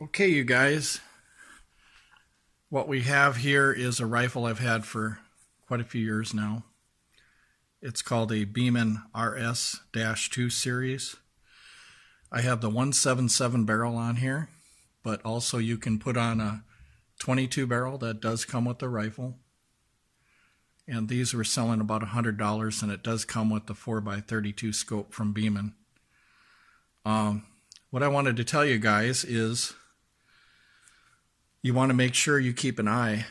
Okay, you guys, what we have here is a rifle I've had for quite a few years now. It's called a Beeman RS-2 series. I have the 177 barrel on here, but also you can put on a 22 barrel that does come with the rifle. And these were selling about $100, and it does come with the 4x32 scope from Beeman. What I wanted to tell you guys is you want to make sure you keep an eye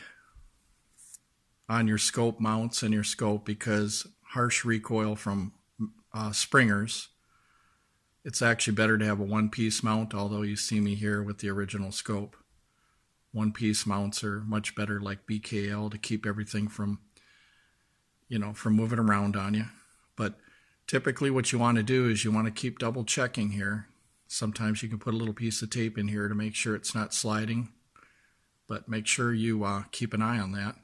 on your scope mounts and your scope, because harsh recoil from springers, it's actually better to have a one-piece mount, although you see me here with the original scope. One-piece mounts are much better, like BKL, to keep everything from moving around on you. But typically what you want to do is you want to keep double checking here. Sometimes you can put a little piece of tape in here to make sure it's not sliding, but make sure you keep an eye on that.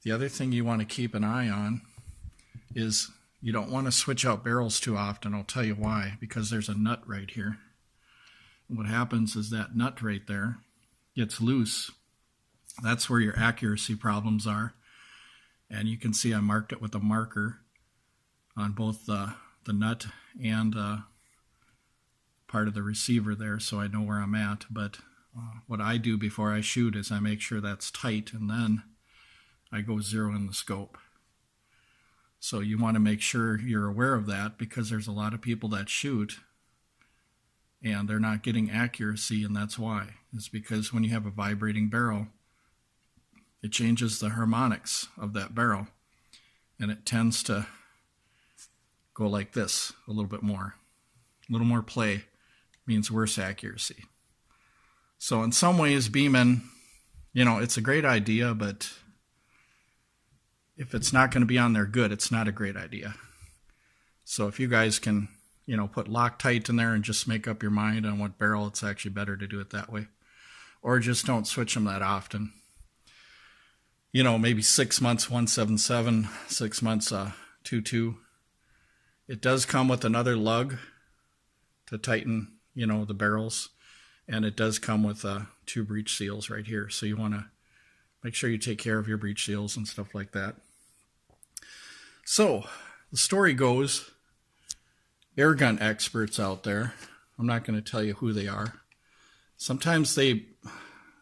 The other thing you want to keep an eye on is you don't want to switch out barrels too often. I'll tell you why. Because there's a nut right here. And what happens is that nut right there gets loose. That's where your accuracy problems are. And you can see I marked it with a marker on both the nut and part of the receiver there, so I know where I'm at. But what I do before I shoot is I make sure that's tight, and then I go zero in the scope. So you want to make sure you're aware of that, because there's a lot of people that shoot and they're not getting accuracy, and that's why. It's because when you have a vibrating barrel, it changes the harmonics of that barrel, and it tends to go like this a little bit more. A little more play means worse accuracy. So in some ways, Beeman, it's a great idea, but if it's not going to be on there good, it's not a great idea. So if you guys can, put Loctite in there and just make up your mind on what barrel, it's actually better to do it that way. Or just don't switch them that often. Maybe 6 months 177, 6 months 22. It does come with another lug to tighten, the barrels. And it does come with 2 breech seals right here. So you want to make sure you take care of your breech seals and stuff like that. So the story goes, air gun experts out there, I'm not going to tell you who they are. Sometimes they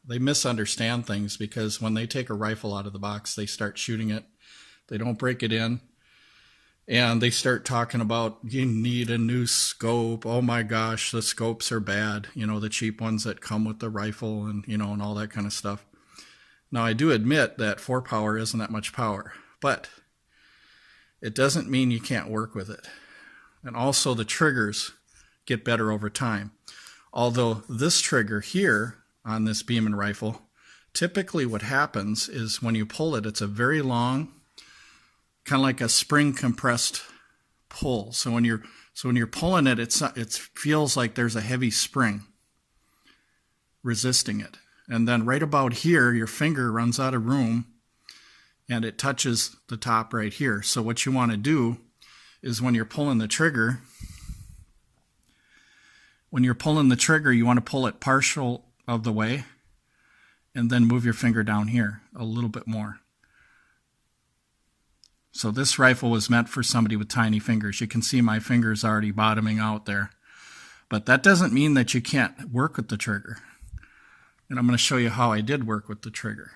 misunderstand things, because when they take a rifle out of the box, they start shooting it. They don't break it in. And they start talking about, you need a new scope. Oh my gosh, the scopes are bad. The cheap ones that come with the rifle and, and all that kind of stuff. Now, I do admit that 4 power isn't that much power, but it doesn't mean you can't work with it. And also the triggers get better over time. Although this trigger here on this Beeman rifle, typically what happens is when you pull it, it's a very long, kind of like a spring compressed pull. So when you're pulling it, it feels like there's a heavy spring resisting it. And then right about here, your finger runs out of room and it touches the top right here. So what you want to do is when you're pulling the trigger, you want to pull it partial of the way and then move your finger down here a little bit more. So this rifle was meant for somebody with tiny fingers. You can see my fingers already bottoming out there. But that doesn't mean that you can't work with the trigger. And I'm going to show you how I did work with the trigger.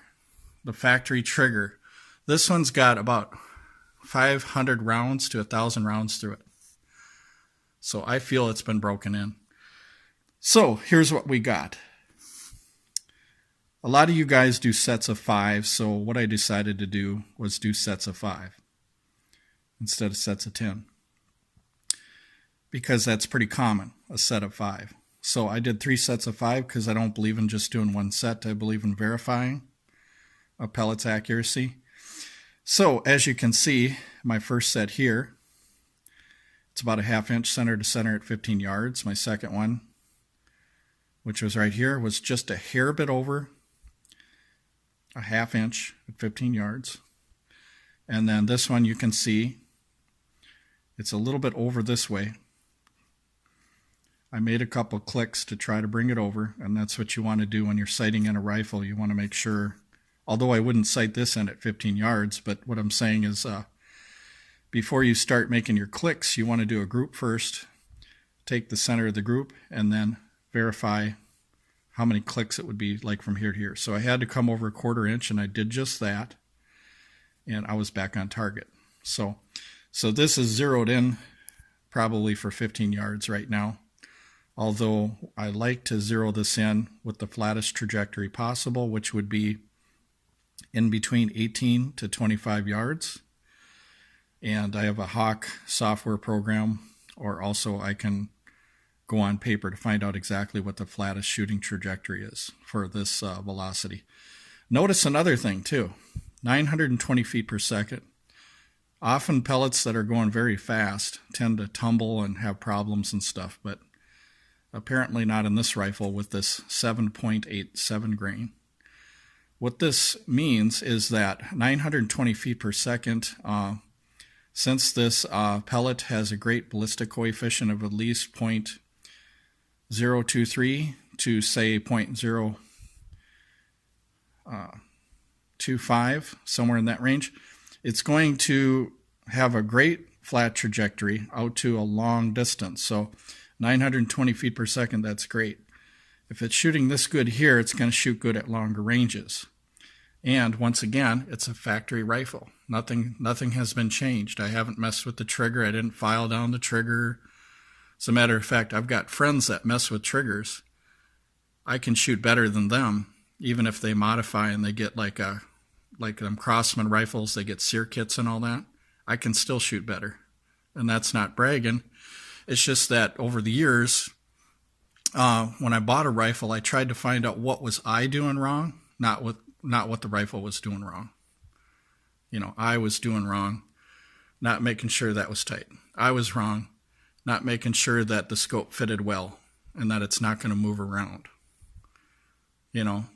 The factory trigger. This one's got about 500 rounds to 1,000 rounds through it. So I feel it's been broken in. So here's what we got. A lot of you guys do sets of 5, so what I decided to do was do sets of 5 instead of sets of 10, because that's pretty common, a set of 5. So I did 3 sets of 5 because I don't believe in just doing one set. I believe in verifying a pellet's accuracy. So as you can see, my first set here, it's about a 1/2 inch center to center at 15 yards. My second one, which was right here, was just a hair bit over a 1/2 inch at 15 yards. And then this one, you can see it's a little bit over this way. I made a couple clicks to try to bring it over, and that's what you want to do when you're sighting in a rifle. You want to make sure, although I wouldn't sight this in at 15 yards, but what I'm saying is before you start making your clicks, you want to do a group first, take the center of the group, and then verify how many clicks it would be like from here to here. So I had to come over a 1/4 inch, and I did just that, and I was back on target. So this is zeroed in probably for 15 yards right now, although I like to zero this in with the flattest trajectory possible, which would be in between 18 to 25 yards. And I have a Hawk software program, or also I can go on paper to find out exactly what the flattest shooting trajectory is for this velocity. Notice another thing too, 920 feet per second. Often pellets that are going very fast tend to tumble and have problems and stuff, but apparently not in this rifle with this 7.87 grain. What this means is that 920 feet per second, since this pellet has a great ballistic coefficient of at least 0.023 to say 0.025, somewhere in that range, it's going to have a great flat trajectory out to a long distance. So 920 feet per second, that's great. If it's shooting this good here, it's going to shoot good at longer ranges. And once again, it's a factory rifle. Nothing has been changed. I haven't messed with the trigger. I didn't file down the trigger. As a matter of fact, I've got friends that mess with triggers. I can shoot better than them, even if they modify and they get like them Crossman rifles, they get sear kits and all that. I can still shoot better. And that's not bragging. It's just that over the years, when I bought a rifle, I tried to find out what was I doing wrong, not what the rifle was doing wrong. You know, I was doing wrong, not making sure that was tight. I was wrong, not making sure that the scope fitted well and that it's not going to move around. You know,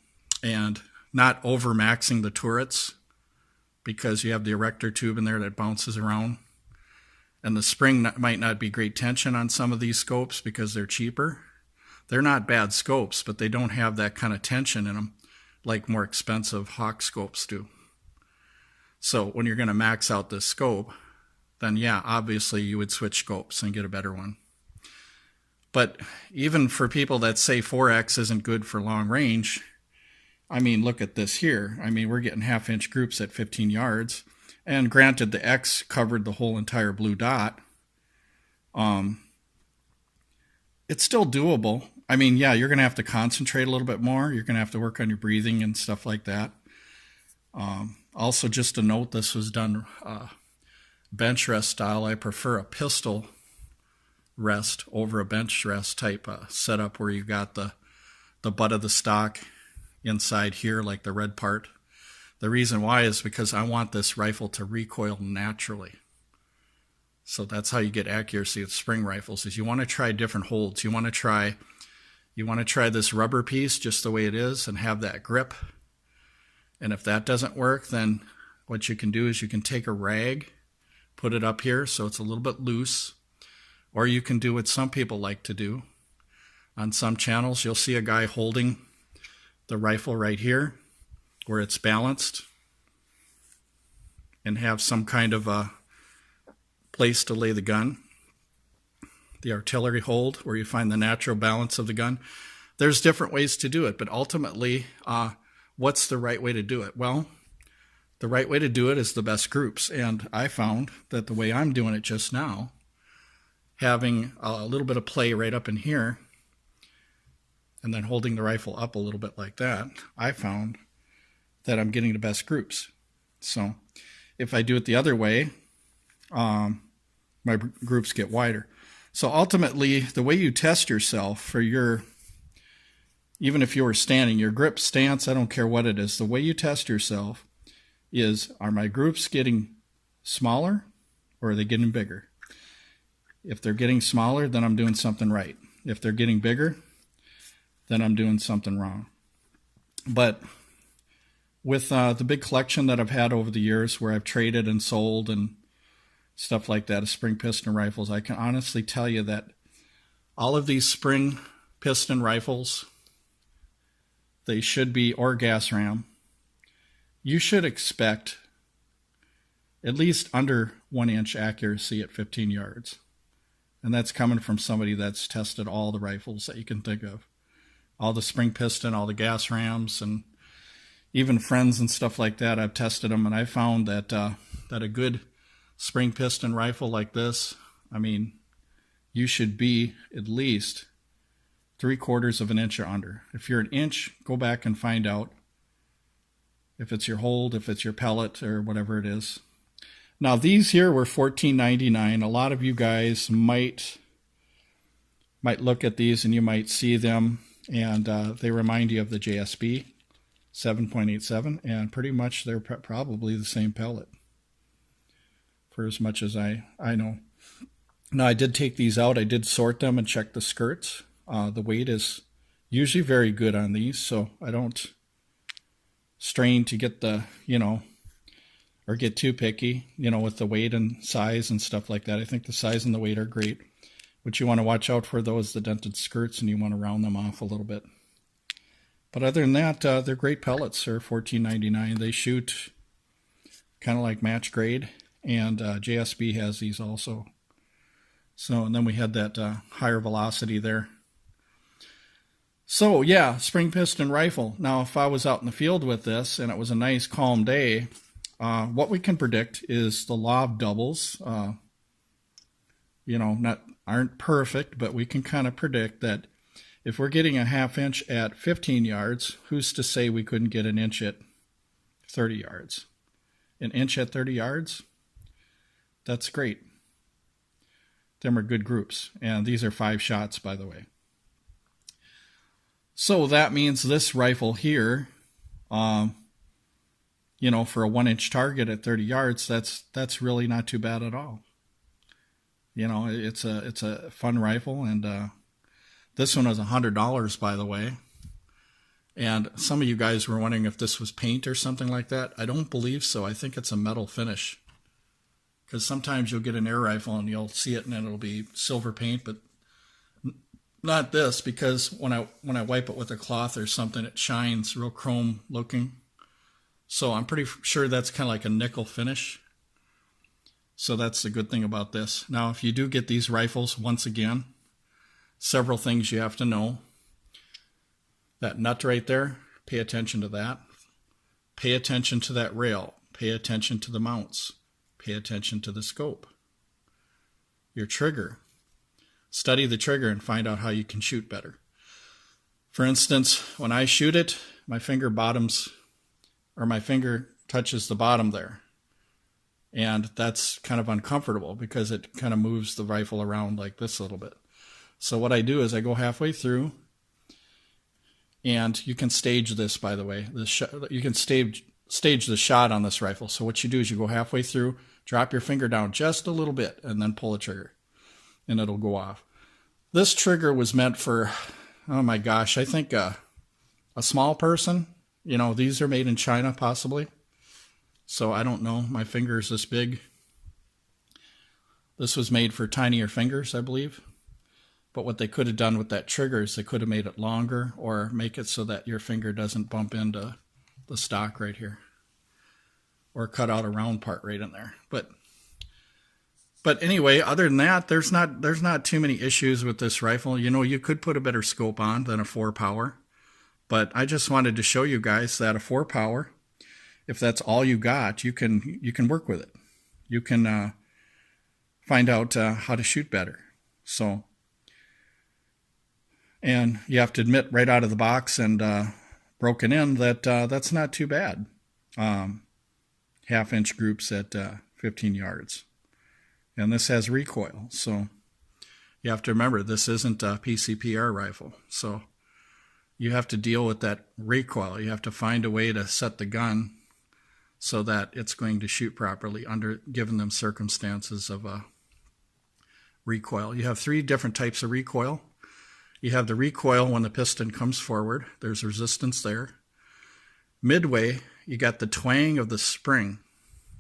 and not over maxing the turrets because you have the erector tube in there that bounces around. And the spring might not be great tension on some of these scopes because they're cheaper. They're not bad scopes, but they don't have that kind of tension in them like more expensive Hawk scopes do. So when you're going to max out this scope, then yeah, obviously you would switch scopes and get a better one. But even for people that say 4X isn't good for long range, I mean, look at this here. I mean, we're getting 1/2 inch groups at 15 yards. And granted, the X covered the whole entire blue dot. It's still doable. I mean, yeah, you're going to have to concentrate a little bit more. You're going to have to work on your breathing and stuff like that. Also, just a note, this was done bench rest style. I prefer a pistol rest over a bench rest type setup where you got the butt of the stock inside here, like the red part. The reason why is because I want this rifle to recoil naturally. So that's how you get accuracy with spring rifles, is you want to try different holds. You want to try this rubber piece just the way it is and have that grip. And if that doesn't work, then what you can do is you can take a rag, put it up here so it's a little bit loose, or you can do what some people like to do. On some channels, you'll see a guy holding the rifle right here where it's balanced and have some kind of a place to lay the gun. The artillery hold, where you find the natural balance of the gun. There's different ways to do it, but ultimately, what's the right way to do it? Well, the right way to do it is the best groups, and I found that the way I'm doing it just now, having a little bit of play right up in here, and then holding the rifle up a little bit like that, I found that I'm getting the best groups. So if I do it the other way, my groups get wider. So ultimately, the way you test yourself for your, even if you were standing, your grip stance, I don't care what it is, the way you test yourself is, are my groups getting smaller or are they getting bigger? If they're getting smaller, then I'm doing something right. If they're getting bigger, then I'm doing something wrong. But with the big collection that I've had over the years where I've traded and sold and stuff like that, of spring piston rifles, I can honestly tell you that All of these spring piston rifles, they should be, or gas ram, you should expect at least under 1-inch accuracy at 15 yards. And that's coming from somebody that's tested all the rifles that you can think of. All the spring piston, all the gas rams, and even friends and stuff like that. I've tested them, and I found that that a good spring piston rifle like this, I mean, you should be at least 3/4 of an inch or under. If you're an inch, go back and find out if it's your hold, if it's your pellet, or whatever it is. Now, these here were $14.99. A lot of you guys might look at these and you might see them, and they remind you of the JSB 7.87, and pretty much they're probably the same pellet, for as much as I know. Now, I did take these out. I did sort them and check the skirts. The weight is usually very good on these, so I don't strain to get the, or get too picky, with the weight and size and stuff like that. I think the size and the weight are great. What you want to watch out for, though, is the dented skirts, and you want to round them off a little bit. But other than that, they're great pellets. They're $14.99. They shoot kind of like match grade, and JSB has these also. So, and then we had that higher velocity there. So, yeah, spring piston rifle. Now, if I was out in the field with this and it was a nice calm day, what we can predict is the law of doubles. Aren't perfect, but we can kind of predict that if we're getting a 1/2 inch at 15 yards, who's to say we couldn't get an inch at 30 yards? An inch at 30 yards? That's great. Them are good groups, and these are 5 shots, by the way. So that means this rifle here, for a 1-inch target at 30 yards, that's really not too bad at all. It's a fun rifle, and this one was $100, by the way. And some of you guys were wondering if this was paint or something like that. I don't believe so. I think it's a metal finish. Because sometimes you'll get an air rifle and you'll see it and it'll be silver paint, but not this, because when I wipe it with a cloth or something, it shines real chrome looking. So I'm pretty sure that's kind of like a nickel finish. So that's the good thing about this. Now, if you do get these rifles, once again, several things you have to know. That nut right there, pay attention to that. Pay attention to that rail. Pay attention to the mounts. Pay attention to the scope. Your trigger. Study the trigger and find out how you can shoot better. For instance, when I shoot it, my finger touches the bottom there. And that's kind of uncomfortable because it kind of moves the rifle around like this a little bit. So what I do is I go halfway through, and you can stage this, by the way. You can stage the shot on this rifle. So what you do is you go halfway through, drop your finger down just a little bit, and then pull the trigger, and it'll go off. This trigger was meant for, oh my gosh, I think a small person. These are made in China, possibly. So I don't know. My finger is this big. This was made for tinier fingers, I believe. But what they could have done with that trigger is they could have made it longer, or make it so that your finger doesn't bump into the stock right here, or cut out a round part right in there. But anyway, other than that, there's not too many issues with this rifle. You could put a better scope on than a 4-power, but I just wanted to show you guys that a 4-power, if that's all you got, you can work with it. You can find out how to shoot better. So, and you have to admit right out of the box and broken in that that's not too bad. 1/2-inch groups at 15 yards. And this has recoil. So you have to remember, this isn't a PCPR rifle. So you have to deal with that recoil. You have to find a way to set the gun so that it's going to shoot properly given them circumstances of recoil. You have 3 different types of recoil. You have the recoil when the piston comes forward. There's resistance there. Midway, you got the twang of the spring.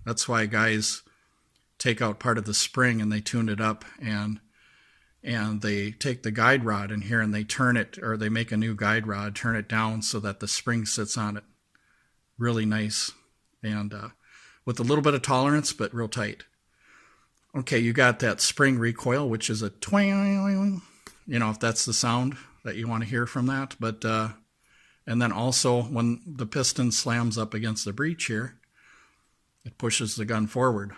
That's why guys take out part of the spring and they tune it up and and they take the guide rod in here and they turn it, or they make a new guide rod, turn it down so that the spring sits on it. Really nice, and with a little bit of tolerance, but real tight. Okay, you got that spring recoil, which is a twang, if that's the sound that you want to hear from that. But and then also when the piston slams up against the breech here, it pushes the gun forward.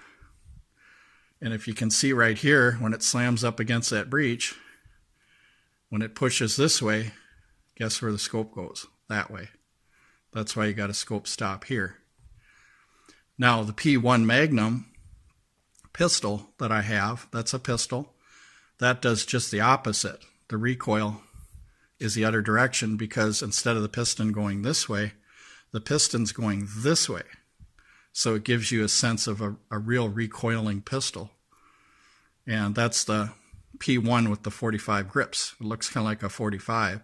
And if you can see right here, when it slams up against that breech, when it pushes this way, guess where the scope goes? That way. That's why you got a scope stop here. Now the P1 Magnum pistol that I have, that's a pistol, that does just the opposite. The recoil is the other direction, because instead of the piston going this way, the piston's going this way. So it gives you a sense of a real recoiling pistol. And that's the P1 with the 45 grips. It looks kind of like a 45.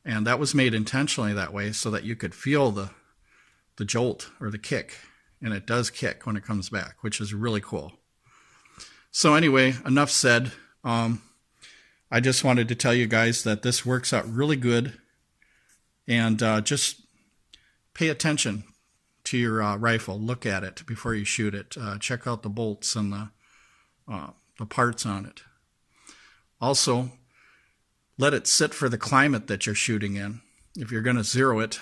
And that was made intentionally that way so that you could feel the jolt or the kick. And it does kick when it comes back, which is really cool. So anyway, enough said. I just wanted to tell you guys that this works out really good. And just pay attention to your rifle. Look at it before you shoot it. Check out the bolts and the parts on it. Also, let it sit for the climate that you're shooting in. If you're going to zero it,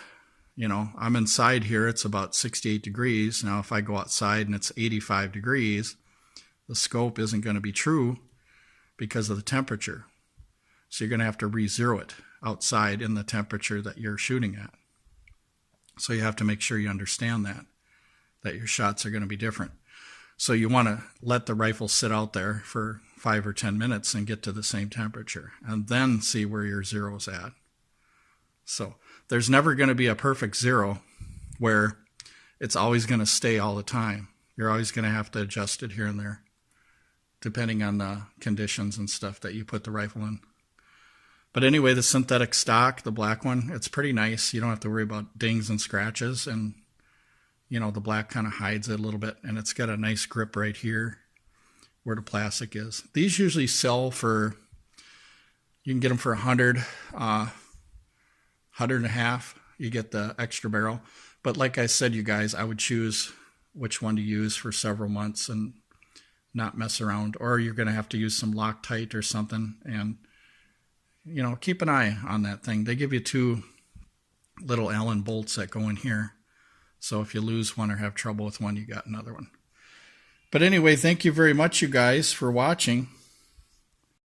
I'm inside here, it's about 68 degrees. Now if I go outside and it's 85 degrees, the scope isn't going to be true because of the temperature. So you're going to have to re-zero it outside in the temperature that you're shooting at. So you have to make sure you understand that your shots are going to be different. So you want to let the rifle sit out there for 5 or 10 minutes and get to the same temperature, and then see where your zero's at. So there's never going to be a perfect zero where it's always going to stay all the time. You're always going to have to adjust it here and there, depending on the conditions and stuff that you put the rifle in. But anyway, the synthetic stock, the black one, it's pretty nice. You don't have to worry about dings and scratches, and the black kind of hides it a little bit, and it's got a nice grip right here where the plastic is. These usually sell for, you can get them for $100, $100.50. You get the extra barrel. But like I said, you guys, I would choose which one to use for several months and not mess around. Or you're going to have to use some Loctite or something, and keep an eye on that thing. They give you 2 little Allen bolts that go in here. So if you lose one or have trouble with one, you got another one. But anyway, thank you very much, you guys, for watching.